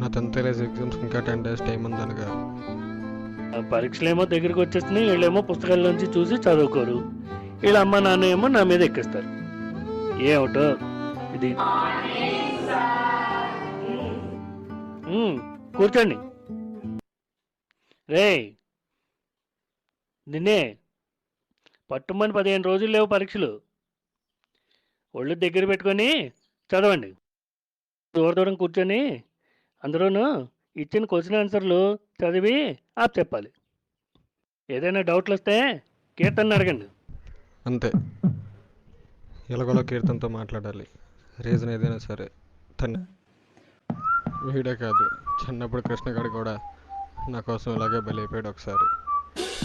నా 10th class exams ఇంకా 10 days time ఉందనగా. పరీక్షలేమో దగ్గరికి వచ్చేస్తున్నాయి, వీళ్ళేమో పుస్తకాల నుంచి చూసి చదువుకోరు, వీళ్ళ అమ్మ నాన్న ఏమో నా మీద ఎక్కిస్తారు. ఏమిటో ఇది. కూర్చోండి. రే నిన్నే పట్టుమని 15 రోజులు లేవు పరీక్షలు. ఒళ్ళు దగ్గర పెట్టుకొని చదవండి. దూరం దూరం కూర్చొని అందరూను ఇచ్చిన క్వశ్చన్ ఆన్సర్లు చదివి ఆప్ చెప్పాలి. ఏదైనా డౌట్లు వస్తే కీర్తన అడగండి. అంతే. ఎలాగోలా కీర్తనతో మాట్లాడాలి, రీజన్ ఏదైనా సరే. వీడే కాదు, చిన్నప్పుడు కృష్ణగాడు కూడా నా కోసం ఇలాగే బలైపోయాడు ఒకసారి.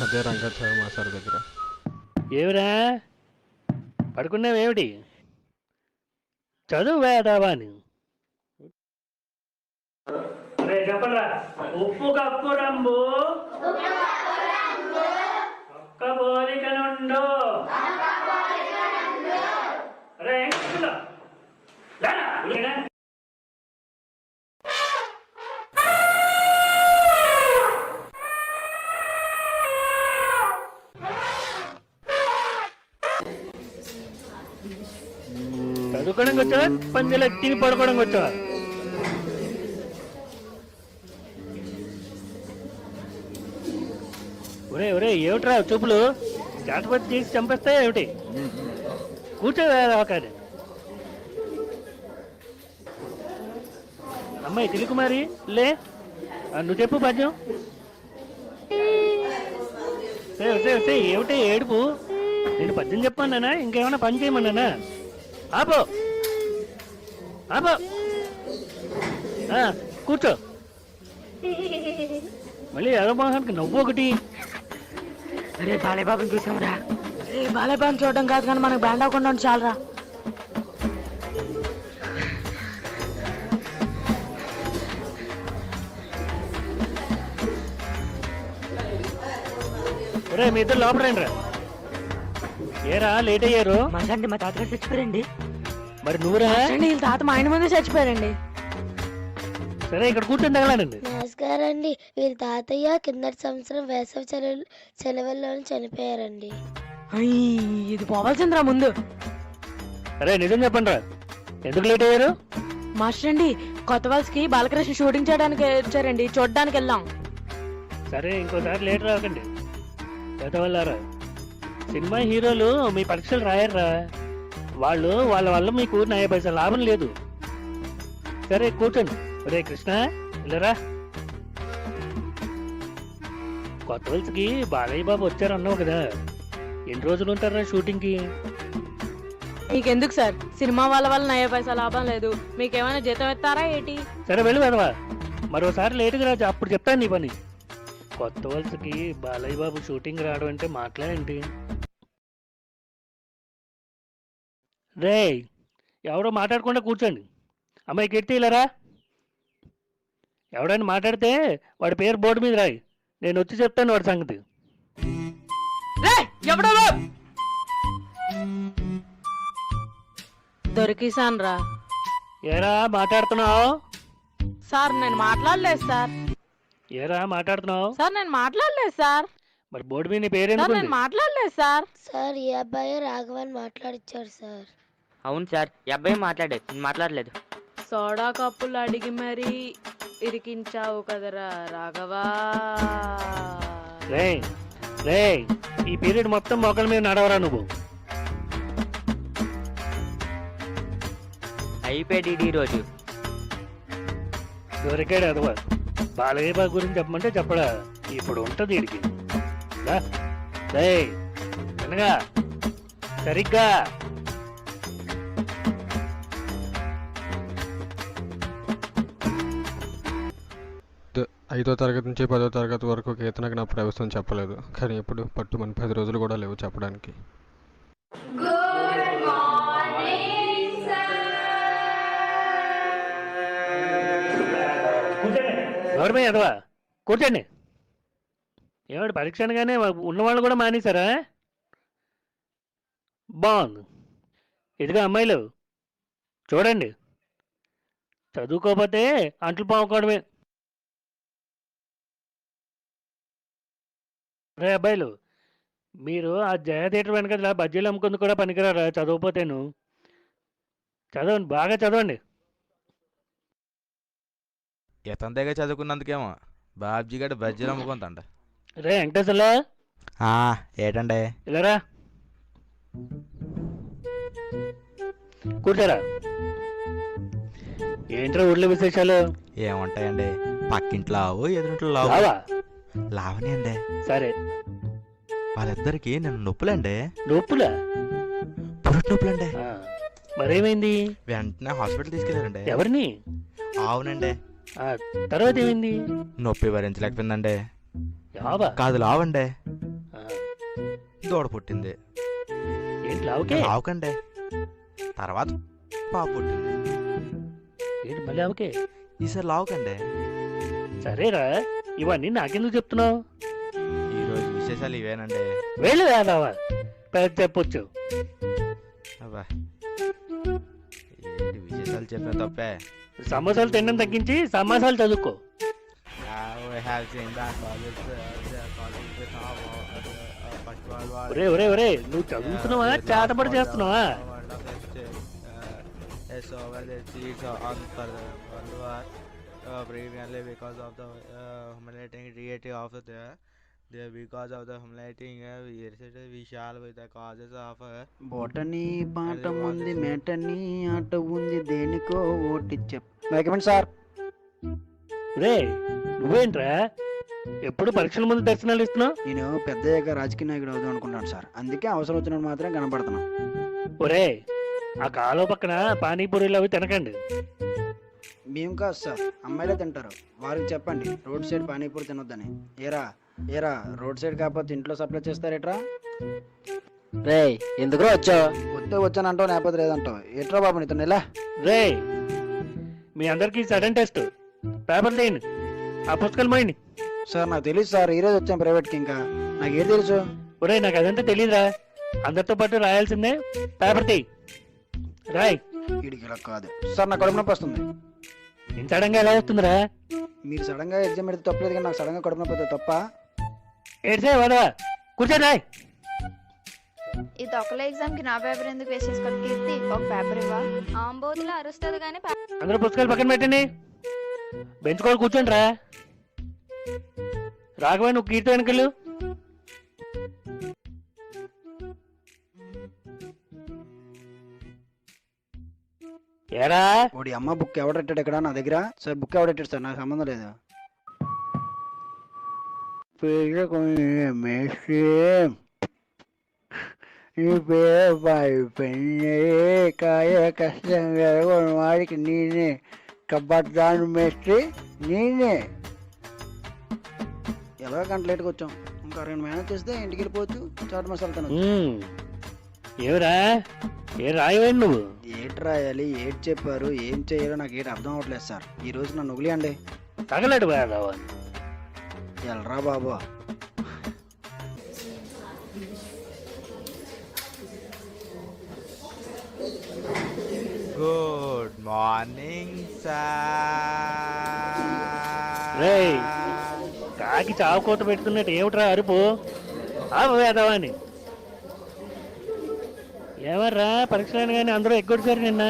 అదే రంగాచార్య మా సార్ దగ్గర. ఏమిరా పడుకున్నావేమిటి? చదువు వేదావా అని చెప్పరా. ఉప్పు కప్పు రంబు ఒక్క పోలిక నుండు. చదువుకోవడానికి వచ్చా, పందిలో తిని పడుకోవడానికి వచ్చా? ఒరే ఒరే ఏమిట్రా చూపులు జాతపతి చేసి చంపేస్తాయా ఏమిటి? కూర్చోకాదు. అమ్మాయి తెలుగుమారి లే, నువ్వు చెప్పు పద్యం. ఏమిటి ఏడుపు? నేను పద్యం చెప్పమన్నానా ఇంకేమైనా పని చేయమన్నానా? ఆపో ఆపో, కూర్చో. మళ్ళీ అరమోహానికి నవ్వు ఒకటి. అరే బాలేబాబుని చూసాంరా. అరే బాలేబాబుని చూడడం కాదు కానీ మనకు బ్యాండ్ అవ్వకుండా ఉండి చాలరా. ఒరే మీ ఇద్దరు లోపల రండి రా. ఏరా లేట్ అయ్యారు? మా తాతగారు చచ్చిపోయారండి. మరి నువ్వురా? వీళ్ళ తాత మా ఆయన ముందే చచ్చిపోయారండి. సరే ఇక్కడ కూర్చొని తగలానండి. నమస్కారం అండి. వీళ్ళ తాతయ్య కిందటి సంవత్సరం వేసవి సెలవుల్లోనే చనిపోయారండి. ఇది పోవాల్సిందిరా ముందు. అరే నిజం చెప్పండి రా, ఎందుకు లేట్ అయ్యారు? మాస్టర్ అండి, కొత్త వలసకి బాలకృష్ణ షూటింగ్ చేయడానికి వచ్చారండి, చూడడానికి వెళ్ళాం. సరే ఇంకోసారి లేట్ రాకండి. చదవాలారా, సినిమా హీరోలు మీ పరీక్షలు రాయర్రా. వాళ్ళు వాళ్ళ వల్ల మీకు 90 పైసల లాభం లేదు. సరే కూర్చోండి. రే కృష్ణ వెళ్ళరా. కొత్త వలసకి బాలయ్య బాబు వచ్చారన్నావు కదా, ఎన్ని రోజులు ఉంటారా షూటింగ్కి? మీకెందుకు సార్, సినిమా వాళ్ళ వల్ల 90 పైసా లాభం లేదు. మీకేమైనా జీతం ఇస్తారా ఏంటి? సరే వెళ్ళి వెదవా, మరోసారి లేటుగా రాజు, అప్పుడు చెప్తాను నీ పని. కొత్త వలసకి బాలయ్య బాబు షూటింగ్ రావడం అంటే మాట్లాడేంటి? రే ఎవరో మాట్లాడకుండా కూర్చోండి. అమ్మాయి కెట్టిలరా. ఎవడైనా మాట్లాడితే వాడి పేరు బోర్డు మీద రాయి, నేను వచ్చి చెప్తాను వాడి సంగతి. దొరికిసాను రా. ఏరా మాట్లాడుతున్నావు? సార్ నేను మాట్లాడలేదు సార్. ఏరా మాట్లాడుతున్నావు? సార్ నేను మాట్లాడలేదు సార్. మరి బోర్డు మీద నీ పేరేందుకు? నేను మాట్లాడలేదు సార్. సార్ ఈ అబ్బాయి రాఘవన్ మాట్లాడిచ్చారు సార్. అవును సార్, ఈ అబ్బాయి మాట్లాడలేదు. సోడా కప్పులు అడిగి మరీ ఇరికించావు కదరా రాఘవా. రే రే ఈ పీరియడ్ మొత్తం మొక్కల మీద నడవరా నువ్వు. అయిపోయాడు ఈ రోజు. దొరికాడు అదవా. బాలయ్య బాబు గురించి చెప్పమంటే చెప్పడా, ఇప్పుడు ఉంటుంది వీడికి. వినగా సరిగ్గా. ఐదో తరగతి నుంచి 10వ తరగతి వరకు కీర్తనకు నా ప్రవేశం చెప్పలేదు, కానీ ఇప్పుడు పట్టుమని 10 రోజులు కూడా లేవు చెప్పడానికి. కూర్చోండి. ఏమంటే పరీక్ష అనగానే ఉన్నవాళ్ళు కూడా మానేశారా? బాగుంది. ఇదిగా అమ్మాయిలు చూడండి, చదువుకోకపోతే అంట్లు పాముకోవడమే. రే అబ్బాయిలు, మీరు ఆ జయ థియేటర్ వెనక బజ్జీలు అమ్ముకుంది కూడా పనికిరారా చదవకపోతేను. చదవండి, బాగా చదవండి. ఇతని దగ్గర చదువుకున్నందుకేమో బాబ్జీ గడు బజ్జీలు అమ్ముకుంటాండ. రే వెంకటేశ్వర్లా, ఏటండే? ఇలారా కూర్చోరా. ఏంట్రా ఊళ్ళో విశేషాలు? ఏముంటాయండి, పక్కింట్లో లావు ఎదురింట్లో లావు. రావా? లావని అండి. సరే. వాళ్ళిద్దరికి నిన్న నొప్పులండి. నొప్పులా? పురుటి నొప్పులండి. మరేమైంది? వెంటనే హాస్పిటల్ తీసుకెళ్ళారండి. ఎవరిని? అవునండి. తర్వాత ఏమైంది? నొప్పి భరించలేకపోయిందండి. యావా? కాదు లావండి. దూడ పుట్టింది. ఏంటి లావుకే? లావుకండి. తర్వాత పాప పుట్టింది. ఏంటి మళ్ళీ లావుకే? ఈసారి లావుకండి. సరేరా, ఇవన్నీ నాకెందుకు చెప్తున్నావు? ఈరోజు విశేషాలు ఇవేనండి. వెళ్ళి రావా, పెద్ద చెప్పొచ్చు. అబ్బా, ఏంటి విశేషాలు చెప్పిన తప్పే. సమోసాలు తినడం తగ్గించి సమాసాలు చదువుకో. ఒరే ఒరే ఒరే, నువ్వు చదువుతున్నావా చేతపడి చేస్తున్నావా? Because of the humiliating reality of because of the humiliating we shall with the causes of botany పాట ఉంది, మేటనీ ఆట ఉంది, దేనికో ఓటి చెప్పండి సార్. రే నువ్వేంట్రా ఎప్పుడు పరీక్షల ముందు దర్శనాలు ఇస్తున్నావు? నేను పెద్దయ్యాక రాజకీయ నాయకుడు అవుదాం అనుకుంటాను సార్, అందుకే అవసరం వచ్చినప్పుడు మాత్రం కనపడుతున్నాను. ఒరే, ఆ కాలువ పక్కన పానీపూరీలు అవి తినకండి. మేము కాదు సార్, అమ్మాయిలే తింటారు. వారికి చెప్పండి రోడ్ సైడ్ పానీపూరి తినొద్దని. ఏరా ఏరా, రోడ్ సైడ్ కాకపోతే ఇంట్లో సప్లై చేస్తారేట్రా? రే ఎందుకు వచ్చావు? వస్తే వచ్చానంటావు, లేకపోతే లేదంటావు. ఏట్రా బాబు నీతో నెలా? రే, మీ అందరికి సడన్ టెస్ట్, పేపర్ తీయండి, ఆ పుస్తకాలు పోయండి. సార్ నాకు తెలియదు సార్, ఈరోజు వచ్చాను ప్రైవేట్కి, ఇంకా నాకు ఏది తెలుసు? ఒరే నాకు అదంతా తెలీదురా, అందరితో పాటు రాయాల్సిందే. పేపర్ తీయి, రాయ్. వీడికి ఇలా కాదు సార్, నాకు కడుపు నొప్పి వస్తుంది. ఇంత సడన్గా ఎలా వస్తుందిరా? మీరు సడన్ గా ఎగ్జామ్ పెడితే తప్పలేదు, కానీ నాకు సడన్ గా కడుపు నొప్పి వస్తుంది తప్ప. ఏడ్సే వాడా, కూర్చొని రాయ్. ఈ తొక్కల ఎగ్జామ్ కి నా పేపర్ ఎందుకు వేసేసుకోవాలి? కీర్తి, ఒక పేపర్ ఇవ్వా. ఆంబోతులు అరుస్తుంది కానీ అందరూ పుస్తకాలు పక్కన పెట్టండి, బెంచుకోవాలి, కూర్చోండి రా. రాఘవా, నువ్వు కీర్తి వెనకలు. ఏరా ఓడి అమ్మ బుక్ ఎవడెట్టాడు ఇక్కడ నా దగ్గర? సార్ బుక్ ఎవడెట్టాడు సార్, నాకు సంబంధం లేదు. కాయ కష్టంగా వాడికి నేనే కబడ్డాను మేస్త్రి, నేనే. ఎలా గంట లేట్కి వచ్చాం, ఇంకా 2 మేనేజ్ చేస్తే ఇంటికి వెళ్ళిపోవచ్చు, చాట్ మసాలా తినొచ్చు. ఏమిరా, ఏ రాయవేండి నువ్వు? ఏటి రాయాలి, ఏటి చెప్పారు, ఏం చేయాలో నాకు ఏటి అర్థం అవ్వట్లేదు సార్. ఈ రోజు నన్ను వదిలేయండి. తగలడు రావా. ఎల్రా బాబు. Good morning sir. రేయ్, కాకి చావు కోత పెడుతున్నట్టు ఏమిట్రా అరుపు? వేదవాని ఏమర్రా, పరీక్షలు కానీ అందరూ ఎగ్గొట్టారు నిన్న.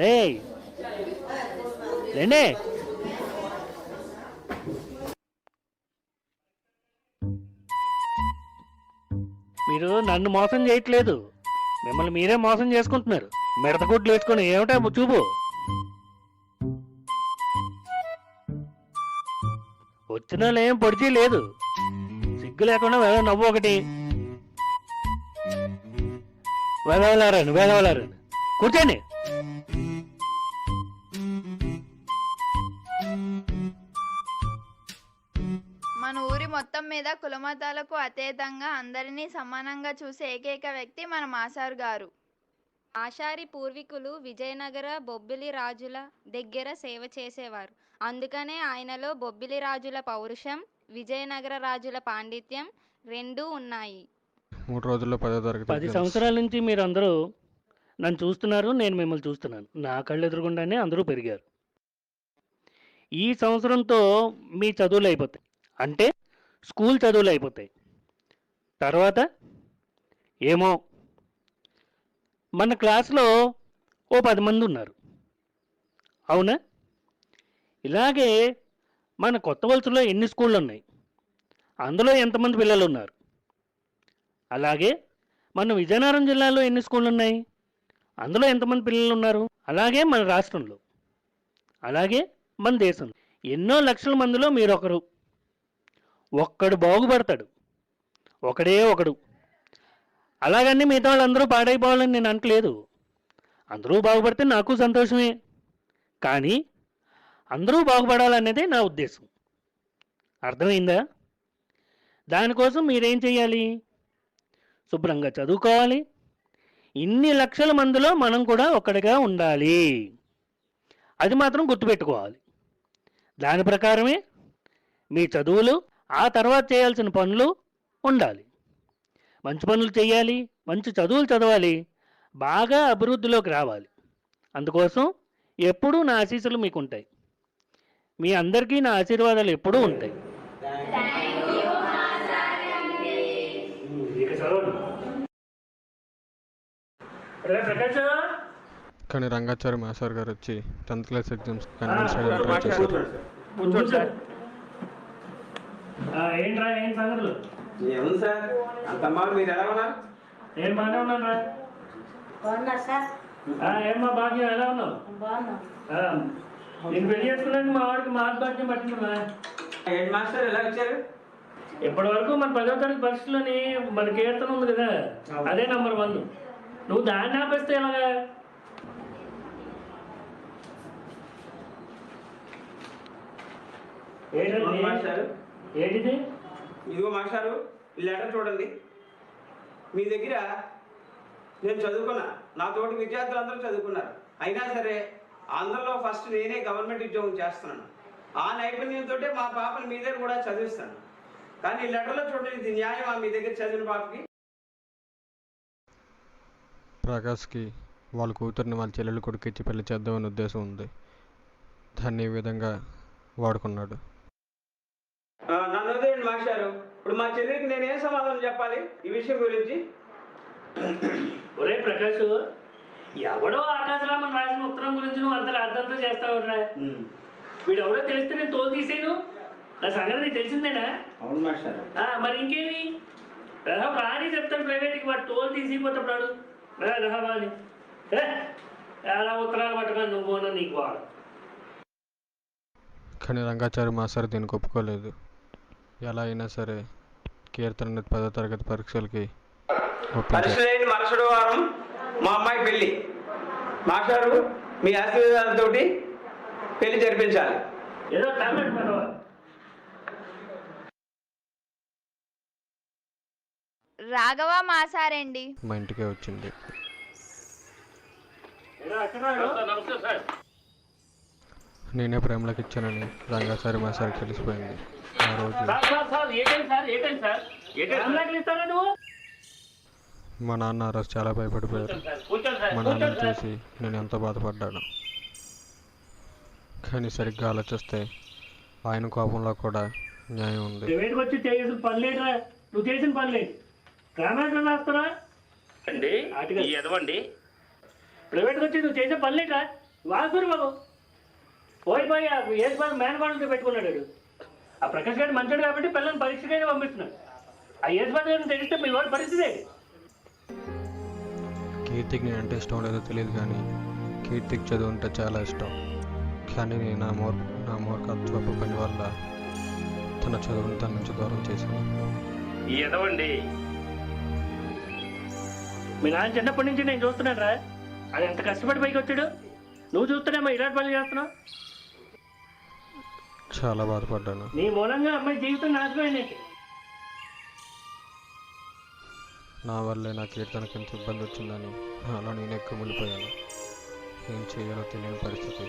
రేయ్ రండి. మీరు నన్ను మోసం చేయట్లేదు, మిమ్మల్ని మీరే మోసం చేసుకుంటున్నారు. మిడతగుడ్లు వేసుకొని ఏమిటా చూపు? వచ్చిన ఏం పొడిచి లేదు, సిగ్గు లేకుండా నవ్వు ఒకటి. వేదవలారని వేదవలారని కూర్చోండి. మన ఊరి మొత్తం మీద కులమతాలకు అతీతంగా అందరినీ సమానంగా చూసే ఏకైక వ్యక్తి మన మాసారు గారు. ఆషారి పూర్వీకులు విజయనగర బొబ్బిలి రాజుల దగ్గర సేవ చేసేవారు. అందుకనే ఆయనలో బొబ్బిలి రాజుల పౌరుషం, విజయనగర రాజుల పాండిత్యం రెండూ ఉన్నాయి. 3 రోజుల్లో 10వ తరగతి 10 సంవత్సరాల నుంచి మీరందరూ నన్ను చూస్తున్నారు, నేను మిమ్మల్ని చూస్తున్నాను. నా కళ్ళు ఎదురుగుండానే అందరూ పెరిగారు. ఈ సంవత్సరంతో మీ చదువులు అయిపోతాయి, అంటే స్కూల్ చదువులు అయిపోతాయి. తర్వాత ఏమో మన క్లాస్లో ఓ 10 మంది ఉన్నారు, అవునా? ఇలాగే మన కొత్త వలసలో ఎన్ని స్కూళ్ళు ఉన్నాయి, అందులో ఎంతమంది పిల్లలు ఉన్నారు? అలాగే మన విజయనగరం జిల్లాలో ఎన్ని స్కూళ్ళు ఉన్నాయి, అందులో ఎంతమంది పిల్లలు ఉన్నారు? అలాగే మన రాష్ట్రంలో, అలాగే మన దేశంలో ఎన్నో లక్షల మందిలో మీరొకరు. ఒక్కడు బాగుపడతాడు, ఒకడే ఒకడు. అలాగని మిగతా వాళ్ళందరూ పాడైపోవాలని నేను అనట్లేదు. అందరూ బాగుపడితే నాకు సంతోషమే, కానీ అందరూ బాగుపడాలనేదే నా ఉద్దేశం. అర్థమైందా? దానికోసం మీరేం చేయాలి? శుభ్రంగా చదువుకోవాలి. ఇన్ని లక్షల మందిలో మనం కూడా ఒక్కడిగా ఉండాలి. అది మాత్రం గుర్తుపెట్టుకోవాలి. దాని ప్రకారమే మీ చదువులు, ఆ తర్వాత చేయాల్సిన పనులు ఉండాలి. మంచి పనులు చేయాలి, మంచి చదువులు చదవాలి, బాగా అభివృద్ధిలోకి రావాలి. అందుకోసం ఎప్పుడూ నా ఆశీస్సులు మీకు ఉంటాయి. మీ అందరికీ నా ఆశీర్వాదాలు ఎప్పుడూ ఉంటాయి. కానీ రంగాచారి మాస్టర్ గారు వచ్చి 10th క్లాస్ ఎగ్జామ్స్ కన్విన్స్ చేయడానికి ట్రై చేశారు. ఏంట్రా, ఏం సంగతులు? ఏముంది సార్, అంతమ్మా మీరు ఎలా ఉన్నారు? నేను బాగానే ఉన్నాను రా. ఏమ్మా భాగ్యం, ఎలా ఉన్నావు? నేను పెళ్లి చేసుకున్నాక మా వాడికి మార్గభాగ్యం పట్టిందా? హెడ్ మాస్టర్ ఎలా వచ్చారు? ఇప్పటి వరకు మన 10వ తరగతి పరీక్షలోని మన కీర్తన ఉంది కదా, అదే నంబర్ 1. నువ్వు దాన్ని ఆపేస్తే ఎలాగా? ఏంటిది? ఇదిగో మాస్టారు, ఈ లెటర్ చూడండి. మీ దగ్గర నేను చదువుకున్నా, నా తోటి విద్యార్థులందరూ చదువుకున్నారు. అయినా సరే అందరిలో ఫస్ట్ నేనే గవర్నమెంట్ ఉద్యోగం చేస్తున్నాను. ఆ నైపుణ్యంతో మా పాపని మీ దగ్గర కూడా చదివిస్తాను. కానీ ఈ లెటర్లో చూడండి, ఇది న్యాయమా మీ దగ్గర చదివిన పాపకి? ప్రకాష్కి వాళ్ళ కూతుర్ని వాళ్ళ చెల్లెలు కొడుకు ఇచ్చి పెళ్లి చేద్దామని ఉద్దేశం ఉంది. దాన్ని ఈ విధంగా వాడుకున్నాడు. నన్ను వదిలేండి మాస్టారు. ఇప్పుడు మా చెల్లికి నేను ఏం సమాధానం చెప్పాలి ఈ విషయం గురించి? ఒరే ప్రకాష్, ఎవడో ఆకాశరామన్ రాసిన ఉత్తరం గురించి నువ్వు అంత అర్థంతో చేస్తావు. వీడు ఎవడో తెలిస్తే నేను తోలు తీసేను. నా సంగతి నీకు తెలిసిందేనా? అవును మాస్టర్. మరి ఇంకేమి రాని చెప్తాను ప్రైవేట్కి, వాడు తోలు తీసిపోతాడు. రహబాని ఎలా ఉత్తరాలు పట్టుకొని నువ్వు నీకు వాడు. కానీ రంగాచారి మాస్టర్ దీనికి ఒప్పుకోలేదు. ఎలా అయినా సరే కీర్తన 10వ తరగతి పరీక్షలకి పరీక్షలైన మరుసటి వారం మా అమ్మాయి పెళ్ళి. మాస్టారు మీ ఆశీర్వాదాలతో పెళ్లి జరిపించాలి. ఏదో టాబ్లెట్ పడవా? రాఘవ మాసారండి. మా ఇంటికే వచ్చింది. నేనే ప్రేమలకు ఇచ్చానని రంగాచారి మాస్టర్కి తెలిసిపోయింది. ఆ రోజు మా నాన్న ఆ రోజు చాలా భయపడిపోయారు. మా నాన్నని చూసి నేను ఎంతో బాధపడ్డాను. కానీ సరిగ్గా ఆలోచిస్తే ఆయన కోపంలో కూడా న్యాయం ఉంది. వచ్చి చేసిన పనిలేదురా, నువ్వు చేసిన పనిలేదు. రామాయణం రాస్తారా అండి? ఎదవండి ప్రైవేట్కి వచ్చి నువ్వు చేసే పనిలేదురా. వాసురు బాబు పోయి ఏసు బాబు మేనబాడుతో పెట్టుకున్నాడు. ఆ ప్రకాష్ గారు మంచోడు కాబట్టి పిల్లల్ని పరీక్షకైనా పంపిస్తున్నాడు. ఆ ఏసు బాబు గారిని తెలిస్తే మీ వాడి పరిస్థితి. కీర్తికి నేను అంటే ఇష్టం లేదో తెలియదు, కానీ కీర్తికి చదువు అంటే చాలా ఇష్టం. కానీ నేను నా మూర్ఖత్వపు పని వల్ల తన చదువుని తన నుంచి దూరం చేశాను. ఎదవండి మీ నాన్న చిన్నప్పటి నుంచి నేను చూస్తున్నాను రా. అది ఎంత కష్టపడి పైకి వచ్చాడు. నువ్వు చూస్తున్నామా ఇలాంటి పనులు చేస్తున్నావు? చాలా బాధపడ్డాను. నీ మూలంగా అమ్మాయి జీవితం నాశనమైంది. నా వల్లే నా కీర్తనకి ఎంత ఇబ్బంది వచ్చిందని నాలో నేను ఎక్కువ మునిపోయాను. ఏం చేయాలో తెలియని పరిస్థితి.